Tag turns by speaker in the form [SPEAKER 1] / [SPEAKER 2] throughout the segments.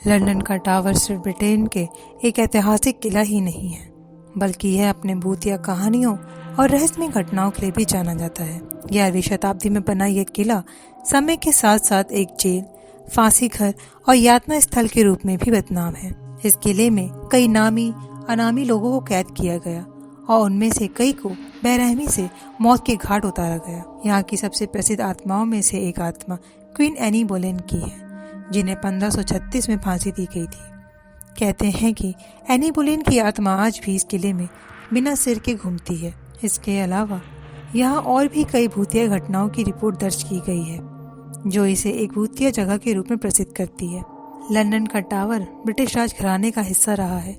[SPEAKER 1] London का tower सिर्फ Britain के एक ऐतिहासिक किला ही नहीं है, बल्कि यह अपने भूतिया कहानियों और रहस्यमय घटनाओं के लिए भी जाना जाता है। 11वीं शताब्दी में बना यह किला समय के साथ साथ एक जेल, फांसी घर और यातना स्थल के रूप में भी बदनाम है। इस किले में कई नामी अनामी लोगों को कैद किया गया और उनमें से कई को बेरहमी से मौत के घाट उतारा गया। यहाँ की सबसे प्रसिद्ध आत्माओं में से एक आत्मा क्वीन एनी बोलेन की है, जिन्हें 1536 में फांसी दी गई थी। कहते हैं कि एनी बोलेन की आत्मा आज भी इस किले में बिना सिर के घूमती है। इसके अलावा यहाँ और भी कई भूतिया घटनाओं की रिपोर्ट दर्ज की गई है, जो इसे एक भूतिया जगह के रूप में प्रसिद्ध करती है। लंदन का टावर ब्रिटिश राज घराने का हिस्सा रहा है,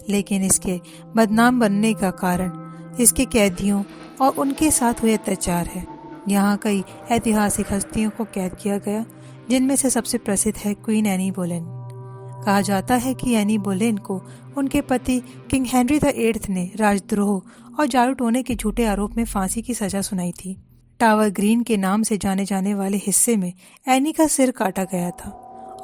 [SPEAKER 1] लेकिन इसके बदनाम बनने का कारण इसके कैदियों और उनके साथ हुए अत्याचार है। यहाँ कई ऐतिहासिक हस्तियों को कैद किया गया, जिनमें से सबसे प्रसिद्ध है क्वीन एनी बोलेन। कहा जाता है कि एनी बोलेन को उनके पति किंग हेनरी VIII ने राजद्रोह और जादू टोने के झूठे आरोप में फांसी की सजा सुनाई थी। टावर ग्रीन के नाम से जाने जाने वाले हिस्से में एनी का सिर काटा गया था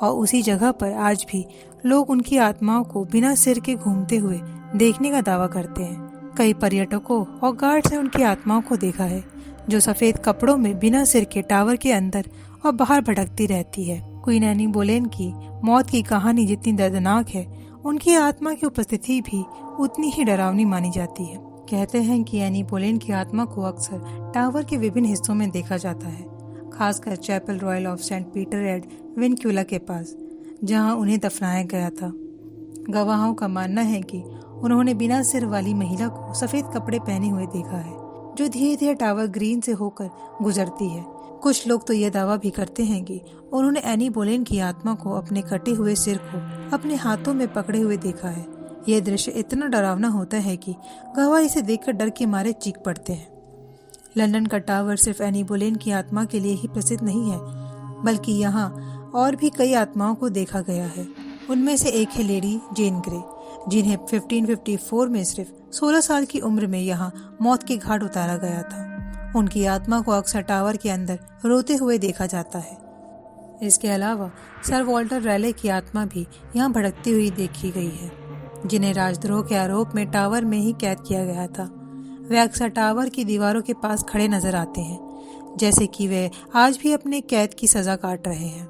[SPEAKER 1] और उसी जगह पर आज भी लोग उनकी आत्माओं को बिना सिर के घूमते हुए देखने का दावा करते हैं। कई पर्यटकों और गार्ड्स ने उनकी आत्माओं को देखा है, जो सफेद कपड़ों में बिना सिर के टावर के अंदर और बाहर भटकती रहती है। क्वीन एनी बोलेन की मौत की कहानी जितनी दर्दनाक है, उनकी आत्मा की उपस्थिति भी उतनी ही डरावनी मानी जाती है। कहते हैं कि एनी बोलेन की आत्मा को अक्सर टावर के विभिन्न हिस्सों में देखा जाता है, खासकर Chapel Royal of Saint Peter ad Vincula के पास, जहां उन्हें दफनाया गया था। गवाहों का मानना है कि उन्होंने बिना सिर वाली महिला को सफेद कपड़े पहने हुए देखा है, जो धीरे धीरे टावर ग्रीन से होकर गुजरती है। कुछ लोग तो यह दावा भी करते हैं कि उन्होंने एनी बोलेन की आत्मा को अपने कटे हुए सिर को अपने हाथों में पकड़े हुए देखा है। यह दृश्य इतना डरावना होता है कि गवाह इसे देखकर डर के मारे चीख पड़ते हैं। लंदन का टावर सिर्फ एनी बोलेन की आत्मा के लिए ही प्रसिद्ध नहीं है, बल्कि यहाँ और भी कई आत्माओं को देखा गया है। उनमें से एक है लेडी जेन ग्रे, जिन्हें 1554 में सिर्फ 16 साल की उम्र में यहाँ मौत के घाट उतारा गया था। उनकी आत्मा को अक्सर टावर के अंदर रोते हुए देखा जाता है। इसके अलावा सर वॉल्टर रैले की आत्मा भी यहाँ भटकती हुई देखी गई है, जिन्हें राजद्रोह के आरोप में टावर में ही कैद किया गया था। वे अक्सर टावर की दीवारों के पास खड़े नजर आते हैं, जैसे कि वे आज भी अपने कैद की सजा काट रहे हैं।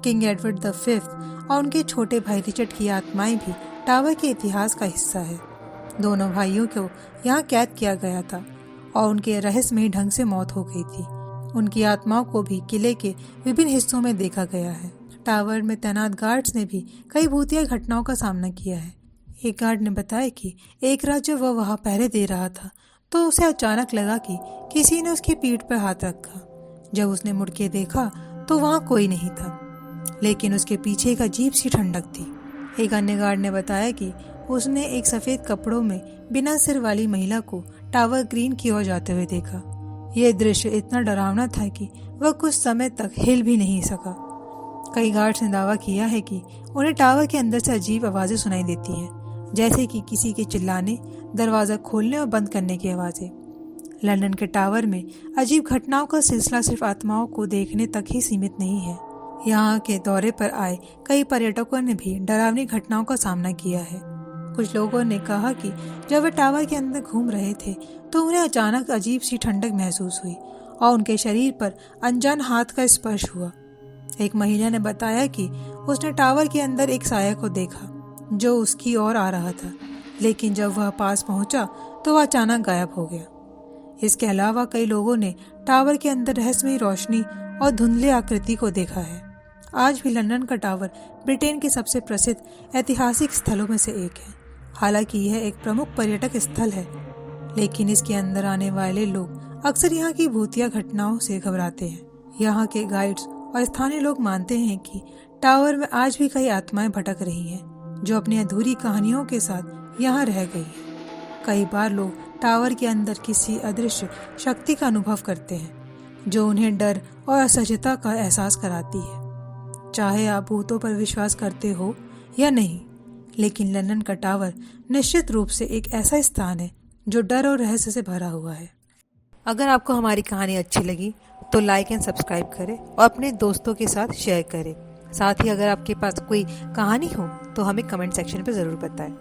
[SPEAKER 1] किंग एडवर्ड V और उनके छोटे भाई रिचर्ड की आत्माएं भी टावर के इतिहास का हिस्सा है। दोनों भाइयों को यहाँ कैद किया गया था और उनके रहस्यमयी ढंग से मौत हो गई थी। उनकी आत्माओं को भी किले के विभिन्न हिस्सों में देखा गया है। टावर में तैनात गार्ड्स ने भी कई भूतिया घटनाओं का सामना किया है। एक गार्ड ने बताया कि एक रात जब वह वहां पहरे दे रहा था, तो उसे अचानक लगा कि किसी ने उसकी पीठ पर हाथ रखा। जब उसने मुड़ के देखा तो वहां कोई नहीं था, लेकिन उसके पीछे एक अजीब सी ठंडक थी। एक अन्य गार्ड ने बताया कि उसने एक सफेद कपड़ों में बिना सिर वाली महिला को टावर ग्रीन की ओर जाते हुए देखा। यह दृश्य इतना डरावना था कि वह कुछ समय तक हिल भी नहीं सका। कई गार्ड्स ने दावा किया है कि उन्हें टावर के अंदर से अजीब आवाजें सुनाई देती हैं, जैसे कि किसी के चिल्लाने, दरवाजा खोलने और बंद करने की आवाजें। लंदन के टावर में अजीब घटनाओं का सिलसिला सिर्फ आत्माओं को देखने तक ही सीमित नहीं है। यहाँ के दौरे पर आए कई पर्यटकों ने भी डरावनी घटनाओं का सामना किया है। कुछ लोगों ने कहा कि जब वे टावर के अंदर घूम रहे थे, तो उन्हें अचानक अजीब सी ठंडक महसूस हुई और उनके शरीर पर अनजान हाथ का स्पर्श हुआ। एक महिला ने बताया कि उसने टावर के अंदर एक साया को देखा, जो उसकी ओर आ रहा था, लेकिन जब वह पास पहुंचा तो वह अचानक गायब हो गया। इसके अलावा कई लोगों ने टावर के अंदर रहस्यमयी रोशनी और धुंधले आकृति को देखा है। आज भी लंदन का टावर ब्रिटेन के सबसे प्रसिद्ध ऐतिहासिक स्थलों में से एक है। हालांकि यह एक प्रमुख पर्यटक स्थल है, लेकिन इसके अंदर आने वाले लोग अक्सर यहाँ की भूतिया घटनाओं से घबराते हैं। यहाँ के गाइड्स और स्थानीय लोग मानते हैं कि टावर में आज भी कई आत्माएं भटक रही हैं, जो अपनी अधूरी कहानियों के साथ यहाँ रह गई हैं। कई बार लोग टावर के अंदर किसी अदृश्य शक्ति का अनुभव करते हैं, जो उन्हें डर और असहजता का एहसास कराती है। चाहे आप भूतों पर विश्वास करते हो या नहीं, लेकिन लंदन का टावर निश्चित रूप से एक ऐसा स्थान है जो डर और रहस्य से भरा हुआ है। अगर आपको हमारी कहानी अच्छी लगी तो लाइक एंड सब्सक्राइब करें और अपने दोस्तों के साथ शेयर करें। साथ ही अगर आपके पास कोई कहानी हो तो हमें कमेंट सेक्शन पर ज़रूर बताएं।